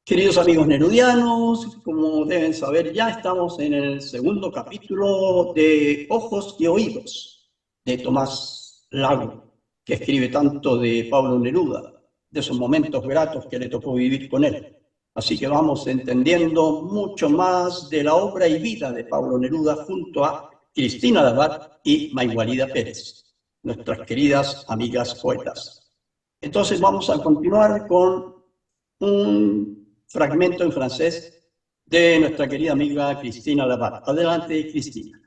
Queridos amigos nerudianos, como deben saber ya estamos en el segundo capítulo de Ojos y Oídos de Tomás Lago, que escribe tanto de Pablo Neruda, de esos momentos gratos que le tocó vivir con él. Así que vamos entendiendo mucho más de la obra y vida de Pablo Neruda junto a Cristina Labat y Mayguarida Pérez, nuestras queridas amigas poetas. Entonces vamos a continuar con un fragmento en francés de nuestra querida amiga Cristina Labat. Adelante, Cristina.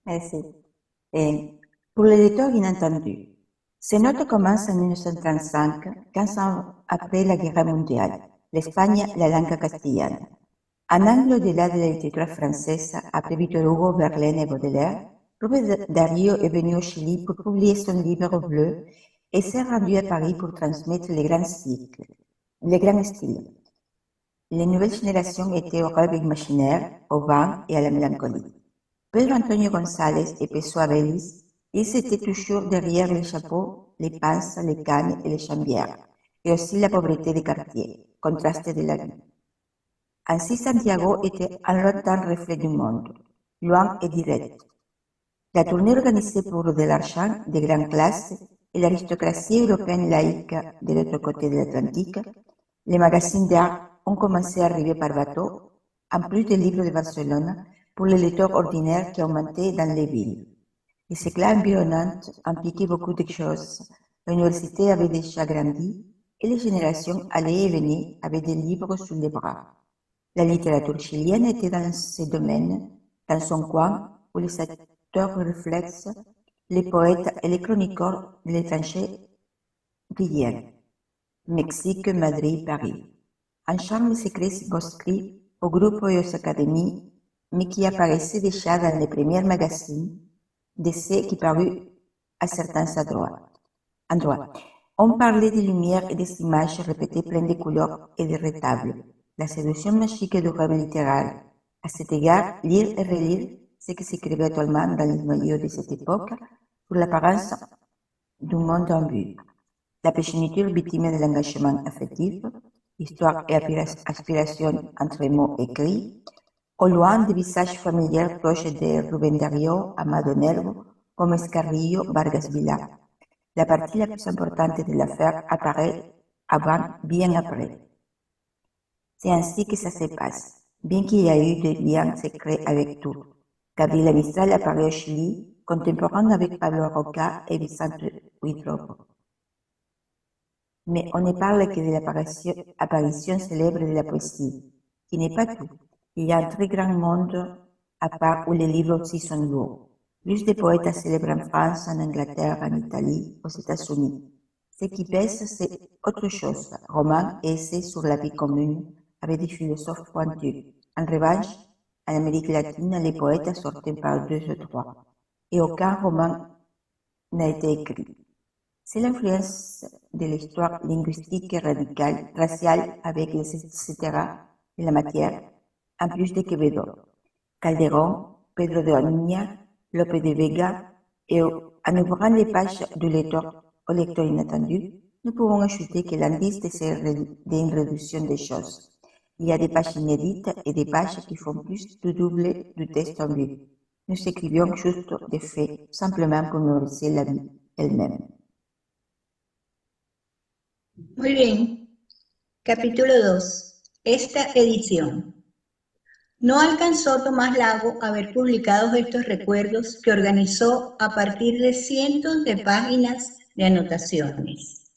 Merci. Pour les lecteurs inattendus, ces notes commencent en 1935, 15 ans après la guerre mondiale, l'Espagne, la langue castellana. Un angle au-delà de la littérature française, après Victor Hugo, Verlaine et Baudelaire, Rubén Darío est venu au Chili pour publier son livre bleu et s'est rendu à Paris pour transmettre les grands cycles, les grands styles. Les nouvelles générations étaient au rêve imaginaire, au vent et à la mélancolie. Pedro Antonio González et Pessoa Vélez, ils étaient toujours derrière les chapeaux, les pinces, les cannes et les chambières, et aussi la pauvreté des quartiers, contraste de la vie. Ainsi Santiago était un lointain reflet du monde, loin et direct. La tournée organisée pour de l'argent des grandes classes et l'aristocratie européenne laïque de l'autre côté de l'Atlantique, les magazines d'art ont commencé à arriver par bateau, en plus des livres de Barcelone, pour les lecteurs ordinaires qui augmentaient dans les villes. Les éclats environnants impliquaient beaucoup de choses. L'université avait déjà grandi et les générations allaient et venaient avec des livres sous les bras. La littérature chilienne était dans ce domaine, dans son coin, où les acteurs réflexes, les poètes et les chroniqueurs de l'étranger brillaient. Mexique, Madrid, Paris. Un charme secret circonscrit aux groupes et aux académies, mais qui apparaissait déjà dans les premiers magazines, de ceux qui parurent à certains endroits. On parlait des lumières et des images répétées pleines de couleurs et de rétables, la séduction magique du rêve littéraire. À cet égard, lire et relire ce qui s'écrivait actuellement dans les noyaux de cette époque pour l'apparence du monde en vue. La progéniture victime de l'engagement affectif, histoire et aspiration entre mots écrits, au loin des visages familiers proches de Rubén Darío, Amado Nervo, Gómez Carrillo, Vargas Vila. La partie la plus importante de l'affaire apparaît avant, bien après. C'est ainsi que ça se passe, bien qu'il y ait eu des liens secrets avec tout. Gabriela Mistral apparaît au Chili, contemporain avec Pablo Roca et Vicente Huidobro. Mais on ne parle que de l'apparition célèbre de la poésie, qui n'est pas tout. Il y a un très grand monde à part où les livres aussi sont lourds. Plus de poètes célèbres en France, en Angleterre, en Italie, aux États-Unis. Ce qui pèse, c'est autre chose. Romans et essais sur la vie commune, avec des philosophes pointus. En revanche, en Amérique latine, les poètes sortent par deux ou trois. Et aucun roman n'a été écrit. C'est l'influence de l'histoire linguistique et radicale, raciale, avec les etc. de la matière, en plus de Quevedo, Calderón, Pedro de Oña, Lope de Vega, et en ouvrant les pages du lecteur au lecteur inattendu, nous pouvons ajouter que l'indice d'une réduction des choses. Il y a des pages inédites et des pages qui font plus du double du texte en vue. Nous écrivions juste des faits, simplement pour nourrir la vie elle-même. Muy bien. Capítulo 2. Esta edición. No alcanzó Tomás Lago a ver publicados estos recuerdos que organizó a partir de cientos de páginas de anotaciones.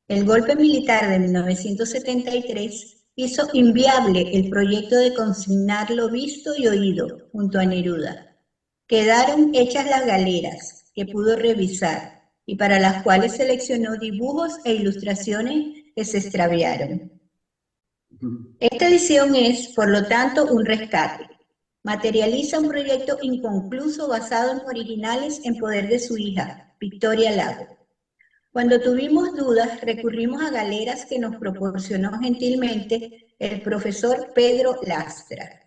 El golpe militar de 1973 hizo inviable el proyecto de consignar lo visto y oído junto a Neruda. Quedaron hechas las galeras que pudo revisar y para las cuales seleccionó dibujos e ilustraciones que se extraviaron. Esta edición es, por lo tanto, un rescate. Materializa un proyecto inconcluso basado en originales en poder de su hija, Victoria Lago. Cuando tuvimos dudas, recurrimos a galeras que nos proporcionó gentilmente el profesor Pedro Lastra.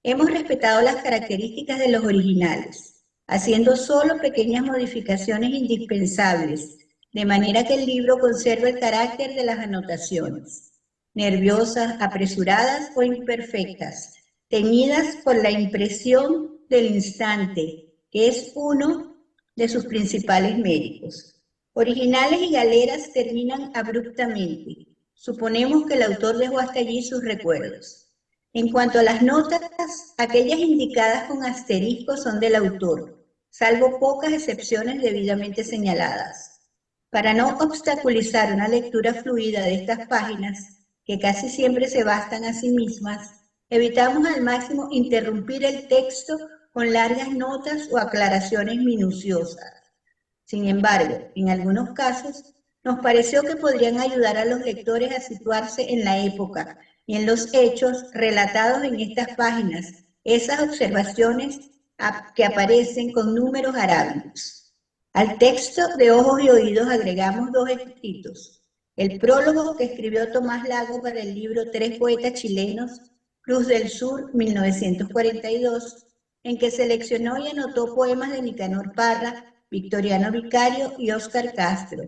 Hemos respetado las características de los originales, haciendo solo pequeñas modificaciones indispensables, de manera que el libro conserve el carácter de las anotaciones. nerviosas, apresuradas o imperfectas, teñidas por la impresión del instante, que es uno de sus principales méritos. Originales y galeras terminan abruptamente. Suponemos que el autor dejó hasta allí sus recuerdos. En cuanto a las notas, aquellas indicadas con asterisco son del autor, salvo pocas excepciones debidamente señaladas. Para no obstaculizar una lectura fluida de estas páginas, que casi siempre se bastan a sí mismas, evitamos al máximo interrumpir el texto con largas notas o aclaraciones minuciosas. Sin embargo, en algunos casos, nos pareció que podrían ayudar a los lectores a situarse en la época y en los hechos relatados en estas páginas, esas observaciones que aparecen con números arábigos. Al texto de Ojos y Oídos agregamos dos escritos. El prólogo que escribió Tomás Lago para el libro Tres poetas chilenos, Cruz del Sur, 1942, en que seleccionó y anotó poemas de Nicanor Parra, Victoriano Vicario y Óscar Castro,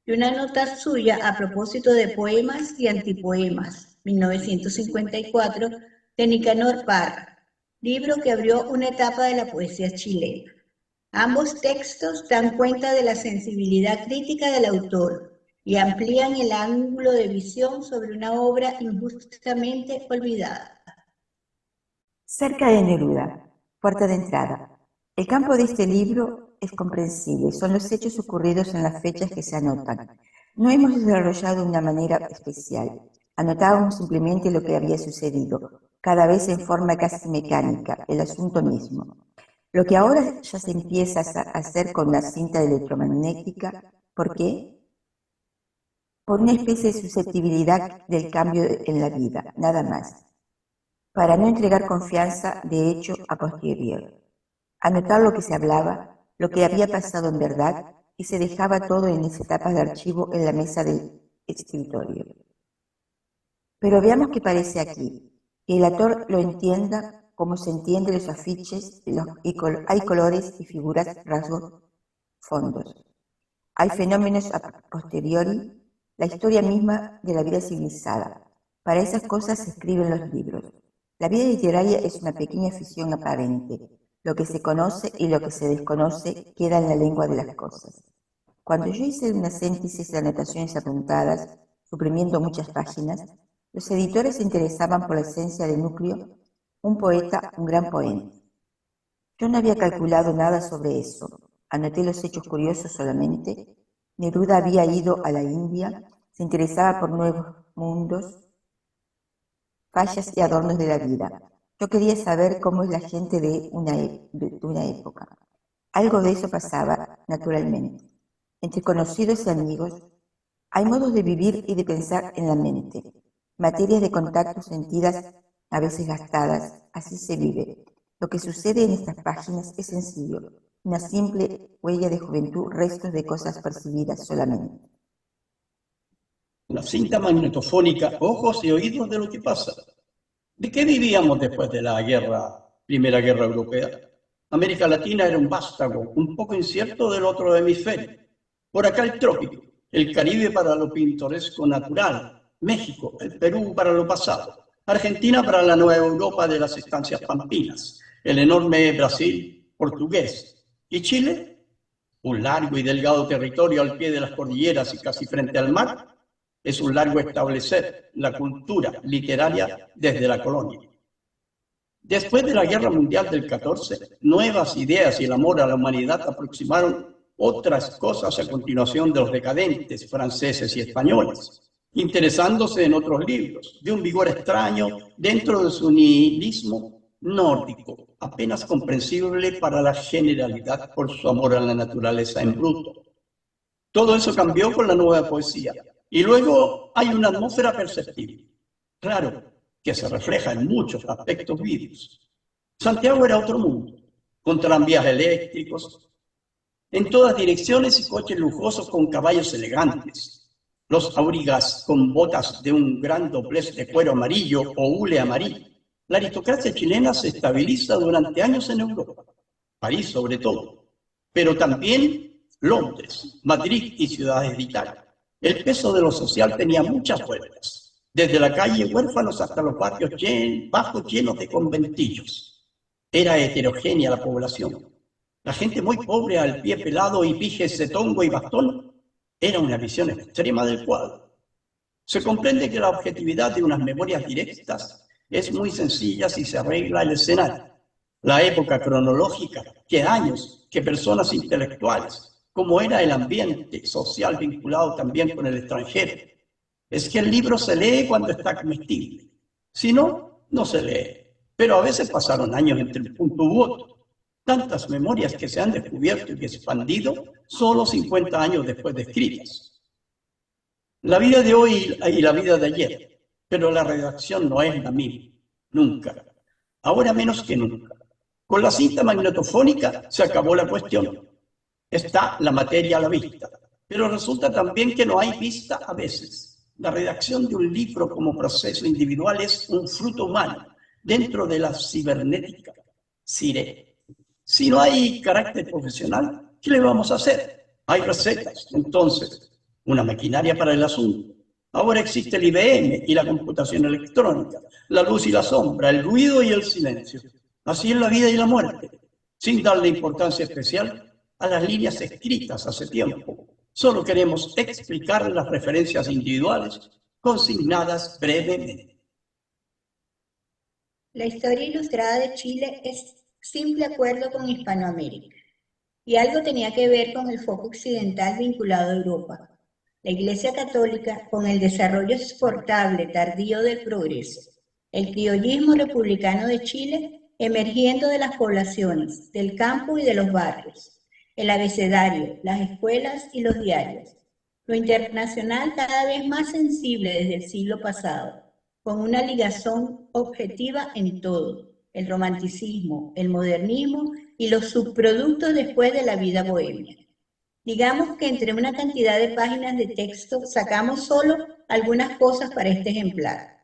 y una nota suya a propósito de poemas y antipoemas, 1954, de Nicanor Parra, libro que abrió una etapa de la poesía chilena. Ambos textos dan cuenta de la sensibilidad crítica del autor y amplían el ángulo de visión sobre una obra injustamente olvidada. Cerca de Neruda, puerta de entrada. El campo de este libro es comprensible, son los hechos ocurridos en las fechas que se anotan. No hemos desarrollado de una manera especial, anotábamos simplemente lo que había sucedido, cada vez en forma casi mecánica, el asunto mismo. Lo que ahora ya se empieza a hacer con la cinta electromagnética, ¿por qué? Por una especie de susceptibilidad del cambio en la vida, nada más. Para no entregar confianza, de hecho, a posteriori. Anotar lo que se hablaba, lo que había pasado en verdad, y se dejaba todo en esas tapas de archivo en la mesa del escritorio. Pero veamos qué parece aquí, que el autor lo entienda como se entiende los afiches, hay colores y figuras, rasgos, fondos. Hay fenómenos a posteriori, la historia misma de la vida civilizada. Para esas cosas se escriben los libros. La vida literaria es una pequeña ficción aparente. Lo que se conoce y lo que se desconoce queda en la lengua de las cosas. Cuando yo hice unas síntesis de anotaciones apuntadas, suprimiendo muchas páginas, los editores se interesaban por la esencia del núcleo, un poeta, un gran poema. Yo no había calculado nada sobre eso, anoté los hechos curiosos solamente. Neruda había ido a la India, se interesaba por nuevos mundos, fallas y adornos de la vida. Yo quería saber cómo es la gente de una época. Algo de eso pasaba, naturalmente. Entre conocidos y amigos, hay modos de vivir y de pensar en la mente, materias de contacto sentidas, a veces gastadas, así se vive. Lo que sucede en estas páginas es sencillo, una simple huella de juventud, restos de cosas percibidas solamente. Una cinta magnetofónica, ojos y oídos de lo que pasa. ¿De qué vivíamos después de la Primera Guerra Europea? América Latina era un vástago, un poco incierto del otro hemisferio. Por acá el trópico, el Caribe para lo pintoresco natural, México, el Perú para lo pasado, Argentina para la Nueva Europa de las estancias pampinas, el enorme Brasil portugués, y Chile, un largo y delgado territorio al pie de las cordilleras y casi frente al mar. Es un largo establecer la cultura literaria desde la colonia. Después de la Guerra Mundial del 14, nuevas ideas y el amor a la humanidad aproximaron otras cosas a continuación de los decadentes franceses y españoles, interesándose en otros libros, de un vigor extraño dentro de su nihilismo nórdico, apenas comprensible para la generalidad por su amor a la naturaleza en bruto. Todo eso cambió con la nueva poesía. Y luego hay una atmósfera perceptible, claro, que se refleja en muchos aspectos vivos. Santiago era otro mundo, con tranvías eléctricos, en todas direcciones y coches lujosos con caballos elegantes. Los aurigas con botas de un gran doblez de cuero amarillo o hule amarillo. La aristocracia chilena se estabiliza durante años en Europa, París sobre todo, pero también Londres, Madrid y ciudades de Italia. El peso de lo social tenía muchas vueltas. desde la calle huérfanos hasta los barrios bajos llenos de conventillos. Era heterogénea la población. La gente muy pobre al pie pelado y pijes de tongo y bastón era una visión extrema del cuadro. Se comprende que la objetividad de unas memorias directas es muy sencilla si se arregla el escenario, la época cronológica, qué años, qué personas intelectuales, cómo era el ambiente social vinculado también con el extranjero. Es que el libro se lee cuando está comestible. Si no, no se lee. Pero a veces pasaron años entre un punto u otro. Tantas memorias que se han descubierto y expandido solo 50 años después de escritas. La vida de hoy y la vida de ayer, pero la redacción no es la misma, nunca. Ahora menos que nunca. Con la cinta magnetofónica se acabó la cuestión. Está la materia a la vista, pero resulta también que no hay vista a veces. La redacción de un libro como proceso individual es un fruto humano dentro de la cibernética, CIRE. Si no hay carácter profesional, ¿qué le vamos a hacer? Hay recetas, entonces, una maquinaria para el asunto. Ahora existe el IBM y la computación electrónica, la luz y la sombra, el ruido y el silencio. Así es la vida y la muerte, sin darle importancia especial a las líneas escritas hace tiempo. Solo queremos explicar las referencias individuales consignadas brevemente. La historia ilustrada de Chile es simple acuerdo con Hispanoamérica, y algo tenía que ver con el foco occidental vinculado a Europa. La Iglesia Católica, con el desarrollo exportable tardío del progreso, el criollismo republicano de Chile emergiendo de las poblaciones, del campo y de los barrios, el abecedario, las escuelas y los diarios, lo internacional cada vez más sensible desde el siglo pasado, con una ligazón objetiva en todo, el romanticismo, el modernismo y los subproductos después de la vida bohemia. Digamos que entre una cantidad de páginas de texto sacamos solo algunas cosas para este ejemplar.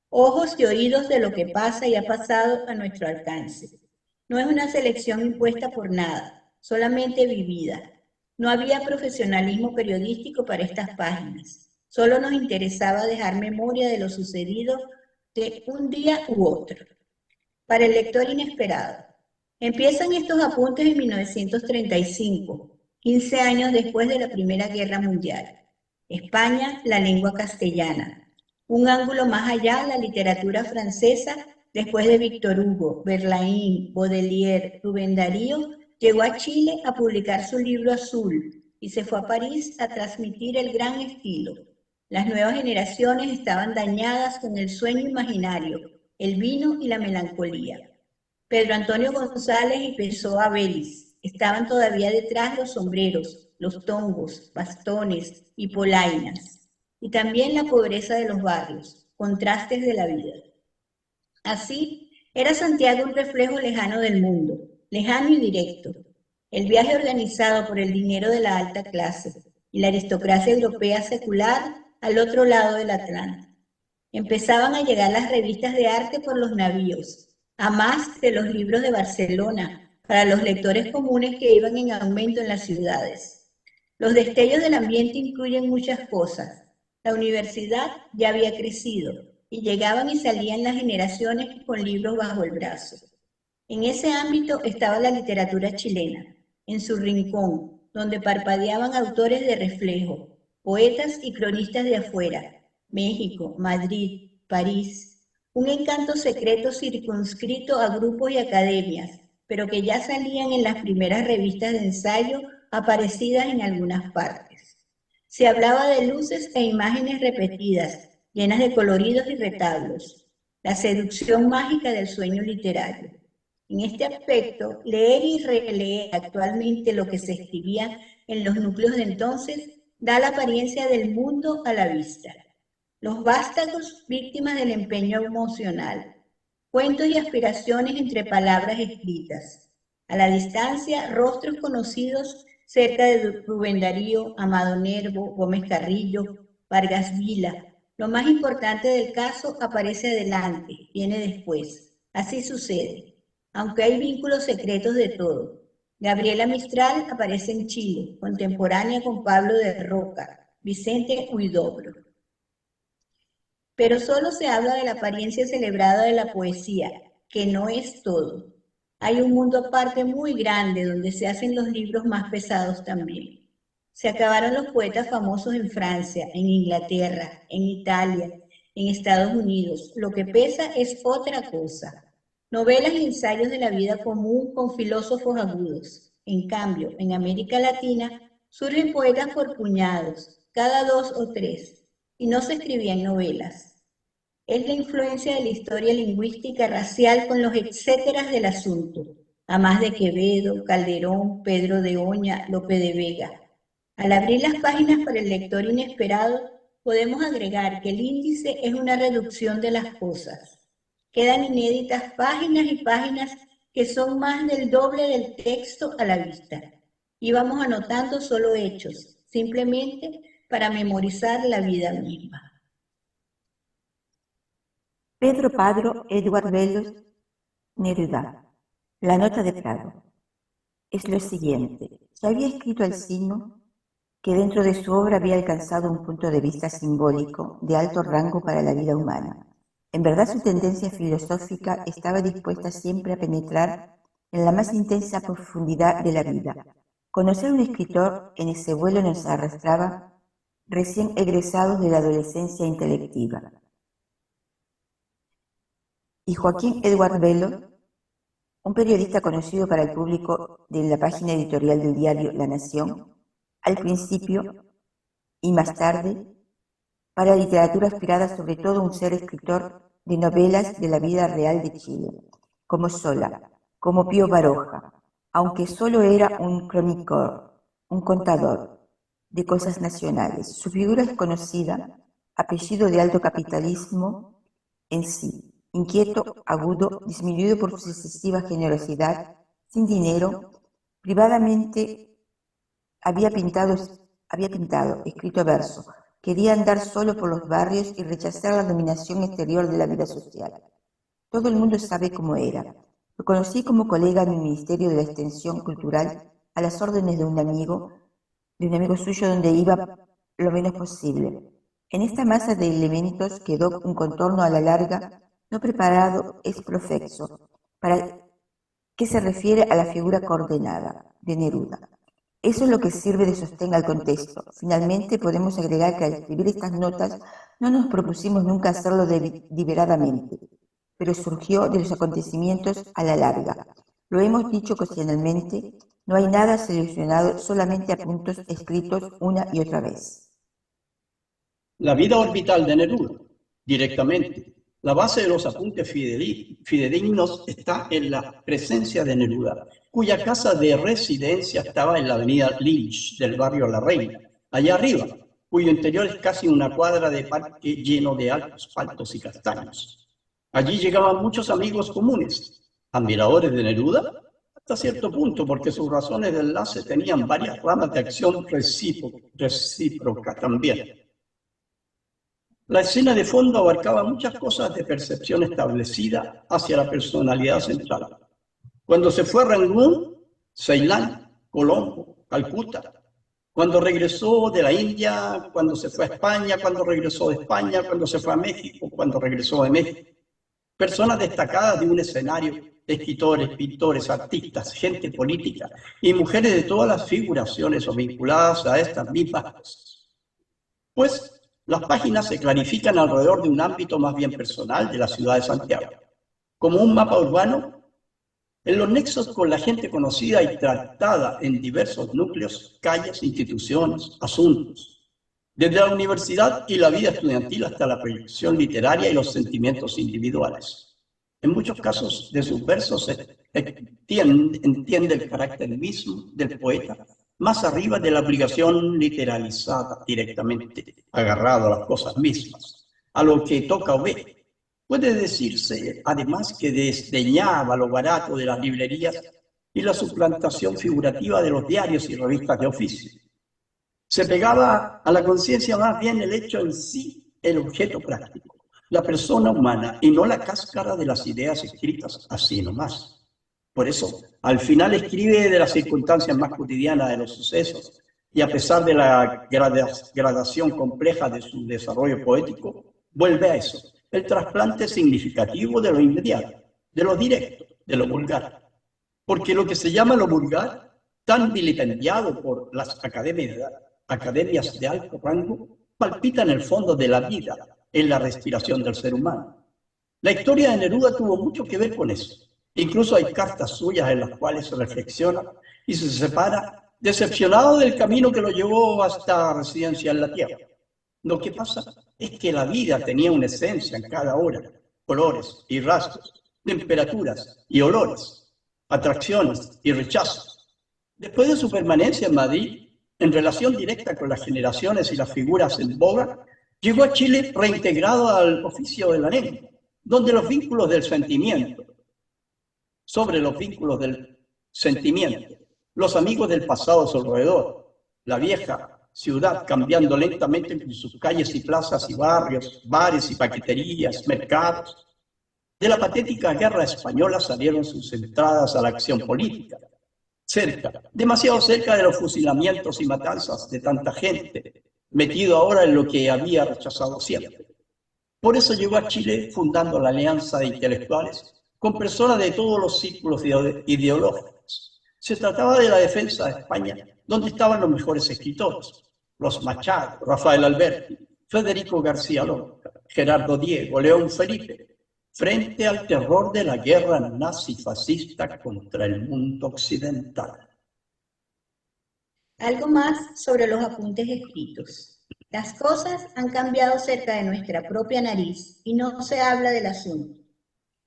Ojos y oídos de lo que pasa y ha pasado a nuestro alcance. No es una selección impuesta por nada, solamente vivida. No había profesionalismo periodístico para estas páginas. Solo nos interesaba dejar memoria de lo sucedido de un día u otro. Para el lector inesperado. Empiezan estos apuntes en 1935. 15 años después de la Primera Guerra Mundial. España, la lengua castellana. Un ángulo más allá, la literatura francesa, después de Víctor Hugo, Verlaine, Baudelaire, Rubén Darío, llegó a Chile a publicar su libro Azul y se fue a París a transmitir el gran estilo. Las nuevas generaciones estaban dañadas con el sueño imaginario, el vino y la melancolía. Pedro Antonio González y Pessoa Vélez estaban todavía detrás los sombreros, los tongos, bastones y polainas, y también la pobreza de los barrios, contrastes de la vida. Así, era Santiago un reflejo lejano del mundo, lejano y directo. El viaje organizado por el dinero de la alta clase y la aristocracia europea secular al otro lado del Atlántico. Empezaban a llegar las revistas de arte por los navíos, a más de los libros de Barcelona, para los lectores comunes que iban en aumento en las ciudades. Los destellos del ambiente incluyen muchas cosas. La universidad ya había crecido y llegaban y salían las generaciones con libros bajo el brazo. En ese ámbito estaba la literatura chilena, en su rincón, donde parpadeaban autores de reflejo, poetas y cronistas de afuera, México, Madrid, París, un encanto secreto circunscrito a grupos y academias, pero que ya salían en las primeras revistas de ensayo aparecidas en algunas partes. Se hablaba de luces e imágenes repetidas, llenas de coloridos y retablos, la seducción mágica del sueño literario. En este aspecto, leer y releer actualmente lo que se escribía en los núcleos de entonces da la apariencia del mundo a la vista. Los vástagos víctimas del empeño emocional, cuentos y aspiraciones entre palabras escritas. A la distancia, rostros conocidos cerca de Rubén Darío, Amado Nervo, Gómez Carrillo, Vargas Vila. Lo más importante del caso aparece adelante, viene después. Así sucede, aunque hay vínculos secretos de todo. Gabriela Mistral aparece en Chile, contemporánea con Pablo de Roca, Vicente Huidobro. Pero solo se habla de la apariencia celebrada de la poesía, que no es todo. Hay un mundo aparte muy grande donde se hacen los libros más pesados también. Se acabaron los poetas famosos en Francia, en Inglaterra, en Italia, en Estados Unidos. Lo que pesa es otra cosa. Novelas y ensayos de la vida común con filósofos agudos. En cambio, en América Latina surgen poetas por puñados, cada 2 o 3, y no se escribían novelas. Es la influencia de la historia lingüística racial con los etcéteras del asunto, a más de Quevedo, Calderón, Pedro de Oña, Lope de Vega. Al abrir las páginas para el lector inesperado, podemos agregar que el índice es una reducción de las cosas. Quedan inéditas páginas y páginas que son más del doble del texto a la vista. Y vamos anotando solo hechos, simplemente para memorizar la vida misma. Pedro Padro Edward Velos Neruda. La nota de Prado. Es lo siguiente. Se había escrito Alcino que dentro de su obra había alcanzado un punto de vista simbólico de alto rango para la vida humana. En verdad su tendencia filosófica estaba dispuesta siempre a penetrar en la más intensa profundidad de la vida. Conocer a un escritor en ese vuelo nos arrastraba recién egresados de la adolescencia intelectiva. Y Joaquín Edward Velos, un periodista conocido para el público de la página editorial del diario La Nación, al principio y más tarde, para la literatura aspirada sobre todo un ser escritor de novelas de la vida real de Chile, como Sola, como Pío Baroja, aunque solo era un cronicor, un contador de cosas nacionales. Su figura es conocida, apellido de alto capitalismo en sí, inquieto, agudo, disminuido por su excesiva generosidad, sin dinero, privadamente había pintado, escrito verso, quería andar solo por los barrios y rechazar la dominación exterior de la vida social. Todo el mundo sabe cómo era. Lo conocí como colega en el Ministerio de la Extensión Cultural a las órdenes de un amigo suyo donde iba lo menos posible. En esta masa de elementos quedó un contorno a la larga, no preparado, es profexo, para que se refiere a la figura coordenada de Neruda. Eso es lo que sirve de sostén al contexto. Finalmente, podemos agregar que al escribir estas notas no nos propusimos nunca hacerlo deliberadamente, pero surgió de los acontecimientos a la larga. Lo hemos dicho ocasionalmente, no hay nada seleccionado, solamente apuntos escritos una y otra vez. La vida orbital de Neruda, directamente. La base de los apuntes fidedignos está en la presencia de Neruda, cuya casa de residencia estaba en la avenida Lynch del barrio La Reina, allá arriba, cuyo interior es casi una cuadra de parque lleno de altos paltos y castaños. Allí llegaban muchos amigos comunes, admiradores de Neruda, hasta cierto punto, porque sus razones de enlace tenían varias ramas de acción recíproca también. La escena de fondo abarcaba muchas cosas de percepción establecida hacia la personalidad central. Cuando se fue a Rangún, Ceilán, Colombo, Calcuta, cuando regresó de la India, cuando se fue a España, cuando regresó de España, cuando se fue a México, cuando regresó de México. Personas destacadas de un escenario, escritores, pintores, artistas, gente política y mujeres de todas las figuraciones o vinculadas a estas mismas cosas. Pues las páginas se clarifican alrededor de un ámbito más bien personal de la ciudad de Santiago, como un mapa urbano, en los nexos con la gente conocida y tratada en diversos núcleos, calles, instituciones, asuntos, desde la universidad y la vida estudiantil hasta la proyección literaria y los sentimientos individuales. En muchos casos de sus versos se entiende el carácter mismo del poeta, más arriba de la obligación literalizada directamente, agarrado a las cosas mismas, a lo que toca o ve. Puede decirse, además, que desdeñaba lo barato de las librerías y la suplantación figurativa de los diarios y revistas de oficio. Se pegaba a la conciencia más bien el hecho en sí, el objeto práctico, la persona humana, y no la cáscara de las ideas escritas así nomás. Por eso, al final escribe de las circunstancias más cotidianas de los sucesos, y a pesar de la gradación compleja de su desarrollo poético, vuelve a eso, el trasplante significativo de lo inmediato, de lo directo, de lo vulgar. Porque lo que se llama lo vulgar, tan vilipendiado por las academias de alto rango, palpita en el fondo de la vida, en la respiración del ser humano. La historia de Neruda tuvo mucho que ver con eso. Incluso hay cartas suyas en las cuales se reflexiona y se separa, decepcionado del camino que lo llevó hasta residencia en la tierra. Lo que pasa es que la vida tenía una esencia en cada hora, colores y rasgos, temperaturas y olores, atracciones y rechazos. Después de su permanencia en Madrid, en relación directa con las generaciones y las figuras en boga, llegó a Chile reintegrado al oficio de la lengua, donde los vínculos del sentimiento, sobre los vínculos del sentimiento, los amigos del pasado a su alrededor, la vieja ciudad cambiando lentamente con sus calles y plazas y barrios, bares y paqueterías, mercados. De la patética guerra española salieron sus entradas a la acción política, cerca, demasiado cerca de los fusilamientos y matanzas de tanta gente, metido ahora en lo que había rechazado siempre. Por eso llegó a Chile fundando la Alianza de Intelectuales con personas de todos los círculos ideológicos. Se trataba de la defensa de España, donde estaban los mejores escritores, los Machado, Rafael Alberti, Federico García Lorca, Gerardo Diego, León Felipe, frente al terror de la guerra nazi-fascista contra el mundo occidental. Algo más sobre los apuntes escritos. Las cosas han cambiado cerca de nuestra propia nariz y no se habla del asunto.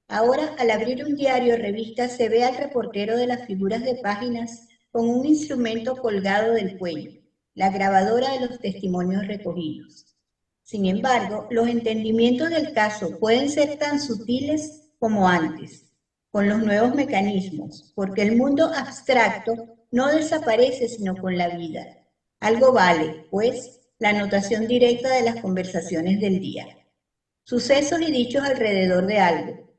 Ahora, al abrir un diario o revista, se ve al reportero de las figuras de páginas con un instrumento colgado del cuello, la grabadora de los testimonios recogidos. Sin embargo, los entendimientos del caso pueden ser tan sutiles como antes, con los nuevos mecanismos, porque el mundo abstracto no desaparece sino con la vida. Algo vale, pues, la anotación directa de las conversaciones del día. Sucesos y dichos alrededor de algo.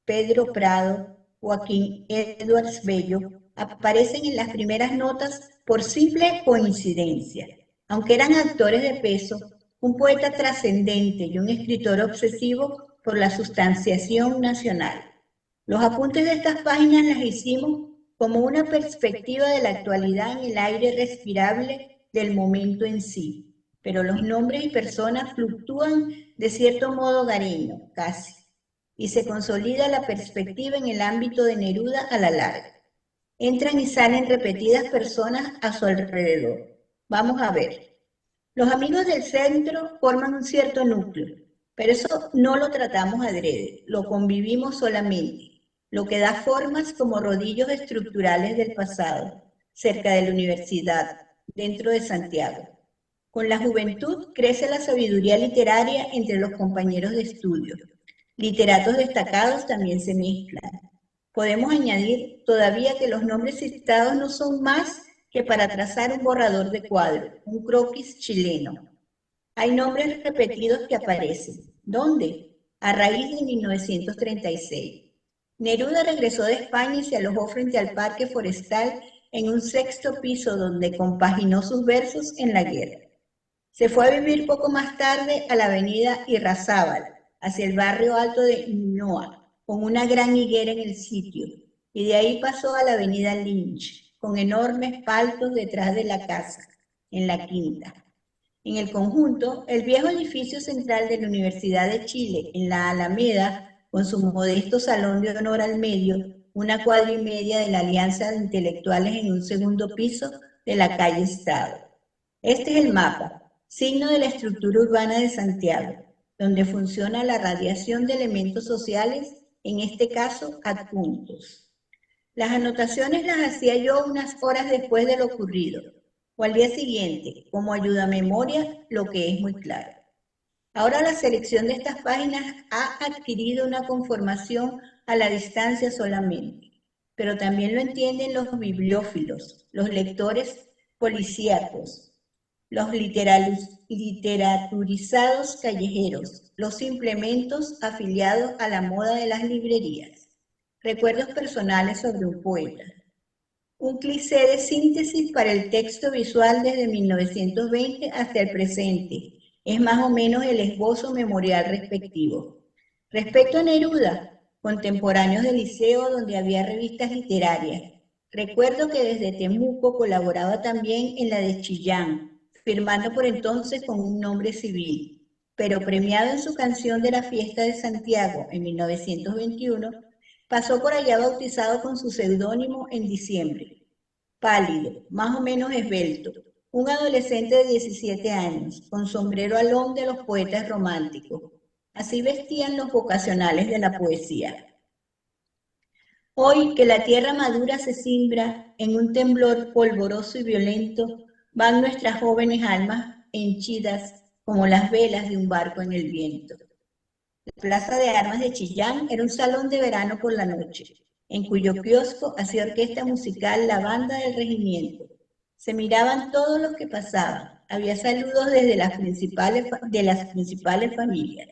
Pedro Prado, Joaquín Edwards Bello, aparecen en las primeras notas por simple coincidencia. Aunque eran actores de peso, un poeta trascendente y un escritor obsesivo por la sustanciación nacional. Los apuntes de estas páginas las hicimos como una perspectiva de la actualidad en el aire respirable del momento en sí, pero los nombres y personas fluctúan de cierto modo hogareño, casi, y se consolida la perspectiva en el ámbito de Neruda a la larga. Entran y salen repetidas personas a su alrededor. Vamos a ver. Los amigos del centro forman un cierto núcleo, pero eso no lo tratamos adrede, lo convivimos solamente, lo que da formas como rodillos estructurales del pasado, cerca de la universidad, dentro de Santiago. Con la juventud crece la sabiduría literaria entre los compañeros de estudio. Literatos destacados también se mezclan. Podemos añadir todavía que los nombres citados no son más que para trazar un borrador de cuadro, un croquis chileno. Hay nombres repetidos que aparecen. ¿Dónde? A raíz de 1936. Neruda regresó de España y se alojó frente al Parque Forestal en un sexto piso donde compaginó sus versos en la guerra. Se fue a vivir poco más tarde a la avenida Irrazábal, hacia el barrio alto de Ñuñoa, con una gran higuera en el sitio, y de ahí pasó a la avenida Lynch, con enormes paltos detrás de la casa, en la quinta. En el conjunto, el viejo edificio central de la Universidad de Chile, en la Alameda, con su modesto salón de honor al medio, una cuadra y media de la Alianza de Intelectuales en un segundo piso de la calle Estado. Este es el mapa, signo de la estructura urbana de Santiago, donde funciona la radiación de elementos sociales, en este caso adjuntos. Las anotaciones las hacía yo unas horas después de lo ocurrido, o al día siguiente, como ayuda a memoria, lo que es muy claro. Ahora la selección de estas páginas ha adquirido una conformación a la distancia solamente, pero también lo entienden los bibliófilos, los lectores policíacos, los literaturizados callejeros, los implementos afiliados a la moda de las librerías. Recuerdos personales sobre un poeta. Un cliché de síntesis para el texto visual desde 1920 hasta el presente, Es más o menos el esbozo memorial respectivo. Respecto a Neruda, contemporáneos del liceo donde había revistas literarias, recuerdo que desde Temuco colaboraba también en la de Chillán, firmando por entonces con un nombre civil, pero premiado en su canción de la fiesta de Santiago en 1921, pasó por allá bautizado con su seudónimo en diciembre. Pálido, más o menos esbelto, un adolescente de 17 años, con sombrero alón de los poetas románticos. Así vestían los vocacionales de la poesía. Hoy que la tierra madura se cimbra en un temblor polvoroso y violento, van nuestras jóvenes almas henchidas como las velas de un barco en el viento. La Plaza de Armas de Chillán era un salón de verano por la noche, en cuyo kiosco hacía orquesta musical la banda del regimiento. Se miraban todos los que pasaban, había saludos desde las principales familias.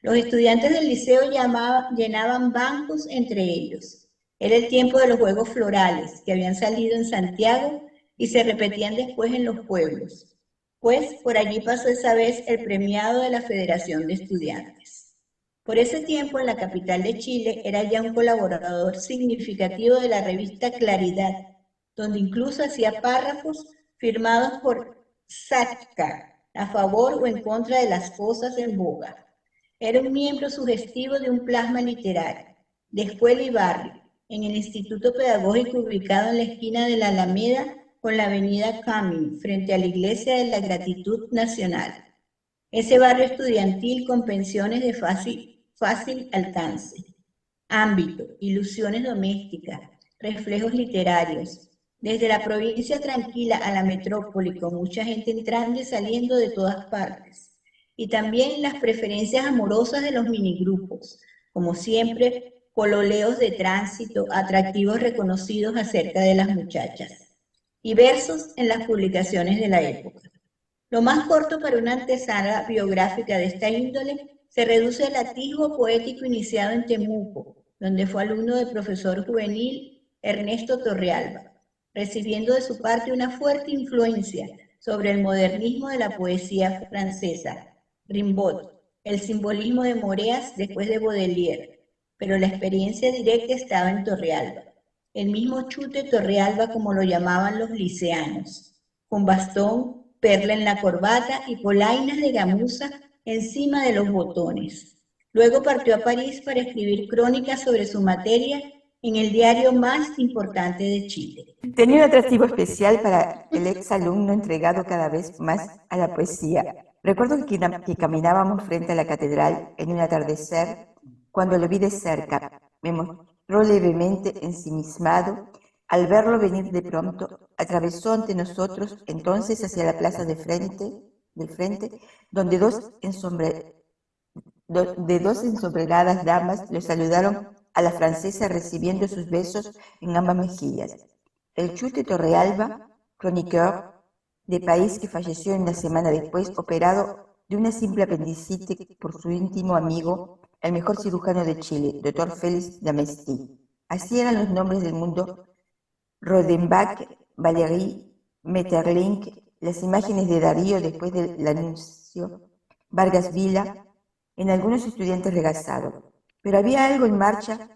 Los estudiantes del liceo llenaban bancos entre ellos. Era el tiempo de los juegos florales que habían salido en Santiago y se repetían después en los pueblos, pues por allí pasó esa vez el premiado de la Federación de Estudiantes. Por ese tiempo en la capital de Chile era ya un colaborador significativo de la revista Claridad, donde incluso hacía párrafos firmados por Sácar a favor o en contra de las cosas en boga. Era un miembro sugestivo de un plasma literario, de escuela y barrio, en el Instituto Pedagógico ubicado en la esquina de la Alameda con la avenida Camin, frente a la Iglesia de la Gratitud Nacional. Ese barrio estudiantil con pensiones de fácil alcance. Ámbito, ilusiones domésticas, reflejos literarios. Desde la provincia tranquila a la metrópoli con mucha gente entrando y saliendo de todas partes. Y también las preferencias amorosas de los minigrupos, como siempre, pololeos de tránsito, atractivos reconocidos acerca de las muchachas, y versos en las publicaciones de la época. Lo más corto para una antesala biográfica de esta índole se reduce al atisbo poético iniciado en Temuco, donde fue alumno del profesor juvenil Ernesto Torrealba, recibiendo de su parte una fuerte influencia sobre el modernismo de la poesía francesa, Rimbaud, el simbolismo de Moreas después de Baudelaire, pero la experiencia directa estaba en Torrealba, el mismo chute Torrealba como lo llamaban los liceanos, con bastón, perla en la corbata y polainas de gamuza encima de los botones. Luego partió a París para escribir crónicas sobre su materia en el diario más importante de Chile. Tenía un atractivo especial para el exalumno entregado cada vez más a la poesía. Recuerdo que caminábamos frente a la catedral en un atardecer, cuando lo vi de cerca. Me mostró levemente ensimismado. Al verlo venir de pronto, atravesó ante nosotros, entonces hacia la plaza del frente, donde dos ensombreradas damas lo saludaron a la francesa recibiendo sus besos en ambas mejillas. El chute Torrealba, chroniqueur de país que falleció una semana después, operado de una simple apendicitis por su íntimo amigo, el mejor cirujano de Chile, doctor Félix Damesti. Así eran los nombres del mundo: Rodenbach, Valéry, Maeterlinck, las imágenes de Darío después del anuncio, Vargas Vila, en algunos estudiantes regazados. Pero había algo en marcha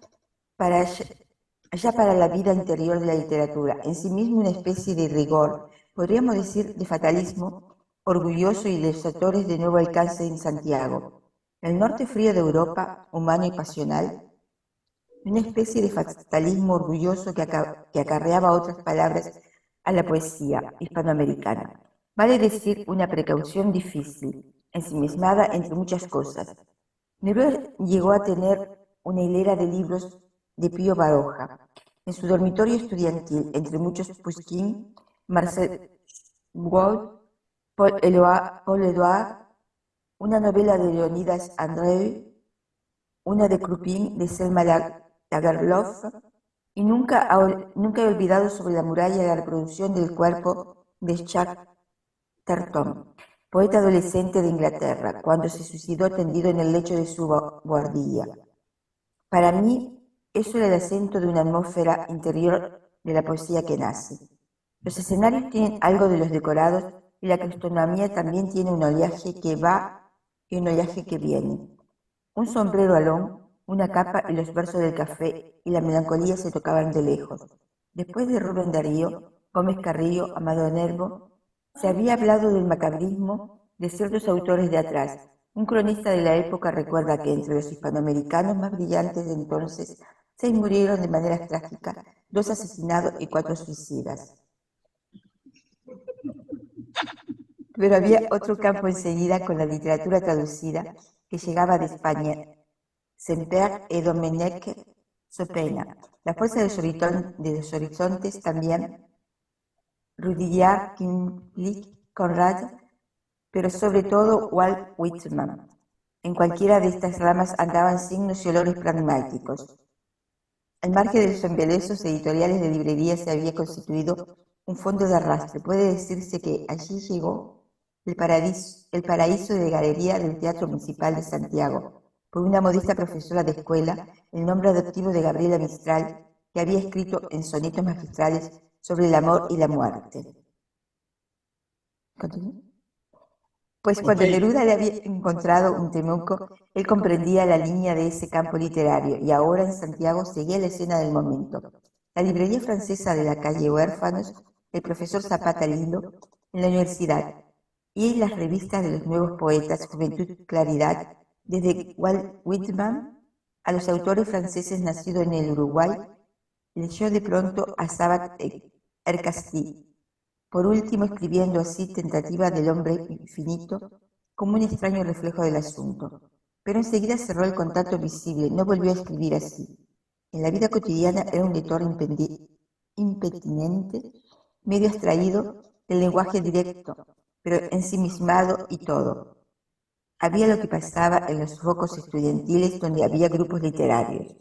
allá para la vida interior de la literatura, en sí mismo una especie de rigor, podríamos decir de fatalismo, orgulloso y de los autores de nuevo alcance en Santiago. El norte frío de Europa, humano y pasional, una especie de fatalismo orgulloso que acarreaba otras palabras a la poesía hispanoamericana. Vale decir, una precaución difícil, ensimismada entre muchas cosas. Neruda llegó a tener una hilera de libros de Pío Baroja. En su dormitorio estudiantil, entre muchos Pushkin, Marcel Proust, Paul Éluard, una novela de Leonidas Andreï, una de Krupin de Selma Lagerlöf, y nunca he olvidado sobre la muralla la reproducción del cuerpo de Chatterton, poeta adolescente de Inglaterra, cuando se suicidó tendido en el lecho de su buhardilla. Para mí, eso era el acento de una atmósfera interior de la poesía que nace. Los escenarios tienen algo de los decorados y la gastronomía también tiene un oleaje que va y un oleaje que viene. Un sombrero alón, una capa y los versos del café y la melancolía se tocaban de lejos. Después de Rubén Darío, Gómez Carrillo, Amado Nervo, se había hablado del macabrismo de ciertos autores de atrás. Un cronista de la época recuerda que entre los hispanoamericanos más brillantes de entonces 6 murieron de manera trágica, 2 asesinados y 4 suicidas. Pero había otro campo enseguida con la literatura traducida que llegaba de España, Semper y Domenech Sopena. La fuerza de los horizontes también, Rudyard Kipling, Conrad, pero sobre todo Walt Whitman. En cualquiera de estas ramas andaban signos y olores pragmáticos. Al margen de los embelesos editoriales de librería se había constituido un fondo de arrastre. Puede decirse que allí llegó el paraíso de galería del Teatro Municipal de Santiago, por una modesta profesora de escuela, el nombre adoptivo de Gabriela Mistral, que había escrito en sonetos magistrales sobre el amor y la muerte. ¿Continúo? Pues cuando Neruda le había encontrado un Temuco, él comprendía la línea de ese campo literario y ahora en Santiago seguía la escena del momento. La librería francesa de la calle Huérfanos, el profesor Zapata Lilo, en la universidad, y las revistas de los nuevos poetas, Juventud, Claridad, desde Walt Whitman a los autores franceses nacidos en el Uruguay, leyó de pronto a Sabat el-Castí. Por último, escribiendo así Tentativa del hombre infinito, como un extraño reflejo del asunto. Pero enseguida cerró el contacto visible, no volvió a escribir así. En la vida cotidiana era un lector impertinente, medio abstraído del lenguaje directo, pero ensimismado y todo. Había lo que pasaba en los focos estudiantiles donde había grupos literarios.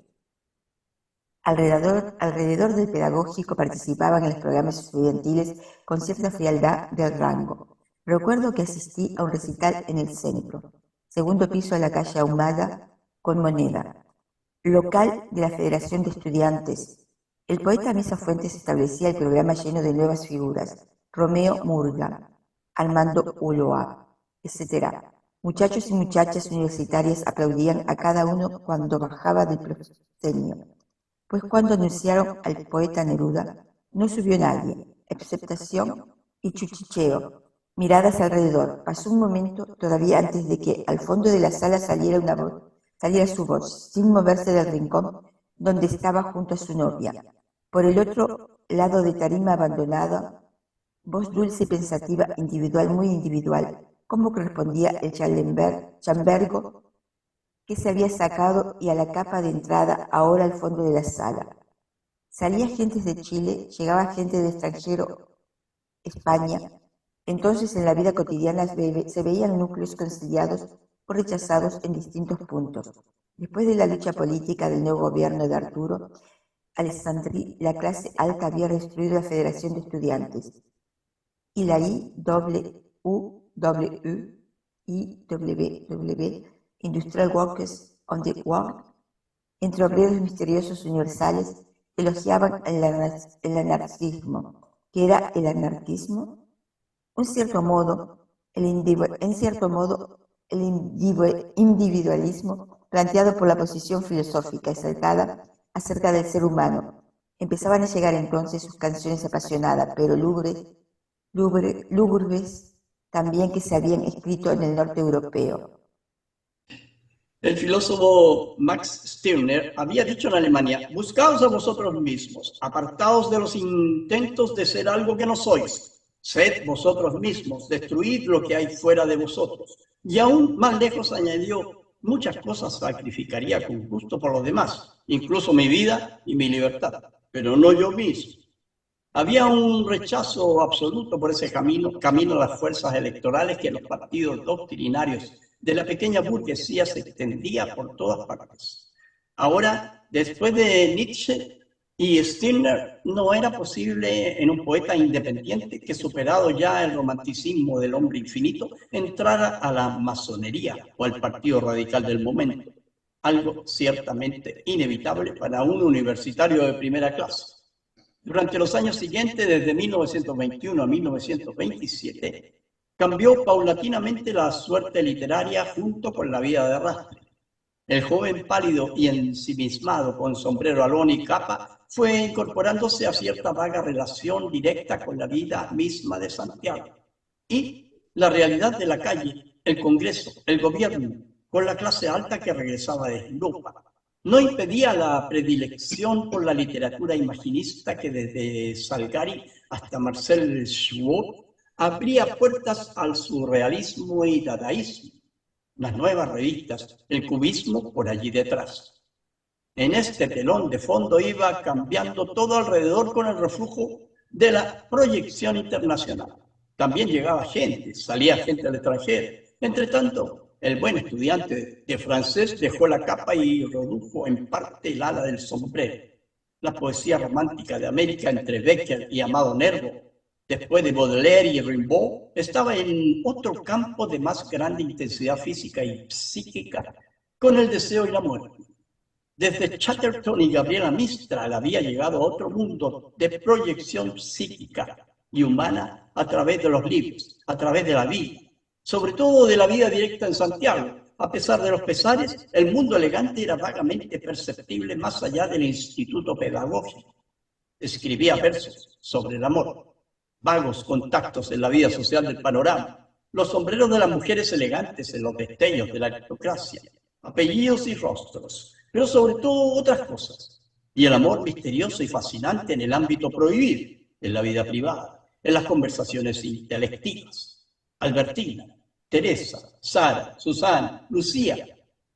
Alrededor del pedagógico participaban en los programas estudiantiles con cierta frialdad del rango. Recuerdo que asistí a un recital en el centro, segundo piso de la calle Ahumada, con Moneda, local de la Federación de Estudiantes. El poeta Misa Fuentes establecía el programa lleno de nuevas figuras, Romeo Murga, Armando Ulloa, etc. Muchachos y muchachas universitarias aplaudían a cada uno cuando bajaba del proscenio. Pues cuando anunciaron al poeta Neruda, no subió nadie, exceptación y chuchicheo, miradas alrededor. Pasó un momento todavía antes de que al fondo de la sala saliera su voz, sin moverse del rincón donde estaba junto a su novia. Por el otro lado de tarima abandonada, voz dulce y pensativa, individual, muy individual, como correspondía el chambergo que se había sacado y a la capa de entrada ahora al fondo de la sala. Salía gente de Chile, llegaba gente del extranjero, España. Entonces en la vida cotidiana se veían núcleos conciliados o rechazados en distintos puntos. Después de la lucha política del nuevo gobierno de Arturo Alessandri, la clase alta había destruido la Federación de Estudiantes y la IWW Industrial Workers on the World, entre obreros misteriosos universales, elogiaban el anarquismo. ¿Qué era el anarquismo? En cierto modo, el individualismo planteado por la posición filosófica exaltada acerca del ser humano. Empezaban a llegar entonces sus canciones apasionadas, pero lúgubres también, que se habían escrito en el norte europeo. El filósofo Max Stirner había dicho en Alemania: buscaos a vosotros mismos, apartaos de los intentos de ser algo que no sois, sed vosotros mismos, destruid lo que hay fuera de vosotros. Y aún más lejos añadió: muchas cosas sacrificaría con gusto por los demás, incluso mi vida y mi libertad, pero no yo mismo. Había un rechazo absoluto por ese camino a las fuerzas electorales que los partidos doctrinarios de la pequeña burguesía se extendía por todas partes. Ahora, después de Nietzsche y Stirner, no era posible en un poeta independiente que, superado ya el romanticismo del hombre infinito, entrara a la masonería o al partido radical del momento, algo ciertamente inevitable para un universitario de primera clase. Durante los años siguientes, desde 1921 a 1927, cambió paulatinamente la suerte literaria junto con la vida de arrastre. El joven pálido y ensimismado, con sombrero alón y capa, fue incorporándose a cierta vaga relación directa con la vida misma de Santiago. Y la realidad de la calle, el Congreso, el gobierno, con la clase alta que regresaba de Europa, no impedía la predilección por la literatura imaginista que desde Salgari hasta Marcel Schwob abría puertas al surrealismo y dadaísmo. Las nuevas revistas, el cubismo por allí detrás. En este telón de fondo iba cambiando todo alrededor con el reflujo de la proyección internacional. También llegaba gente, salía gente del extranjero. Entre tanto, el buen estudiante de francés dejó la capa y redujo en parte el ala del sombrero. La poesía romántica de América entre Becker y Amado Nervo, después de Baudelaire y Rimbaud, estaba en otro campo de más grande intensidad física y psíquica, con el deseo y la muerte. Desde Chatterton y Gabriela Mistral había llegado a otro mundo de proyección psíquica y humana a través de los libros, a través de la vida, sobre todo de la vida directa en Santiago. A pesar de los pesares, el mundo elegante era vagamente perceptible más allá del instituto pedagógico. Escribía versos sobre el amor, vagos contactos en la vida social del panorama, los sombreros de las mujeres elegantes en los destellos de la aristocracia, apellidos y rostros, pero sobre todo otras cosas, y el amor misterioso y fascinante en el ámbito prohibido, en la vida privada, en las conversaciones intelectivas. Albertina, Teresa, Sara, Susana, Lucía,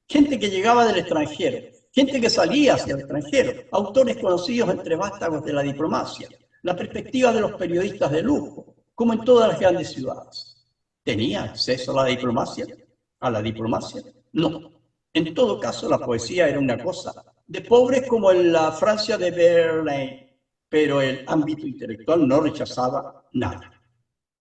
gente que llegaba del extranjero, gente que salía hacia el extranjero, autores conocidos entre vástagos de la diplomacia, la perspectiva de los periodistas de lujo, como en todas las grandes ciudades. ¿Tenía acceso a la diplomacia? ¿A la diplomacia? No. En todo caso, la poesía era una cosa de pobres como en la Francia de Verlaine, pero el ámbito intelectual no rechazaba nada.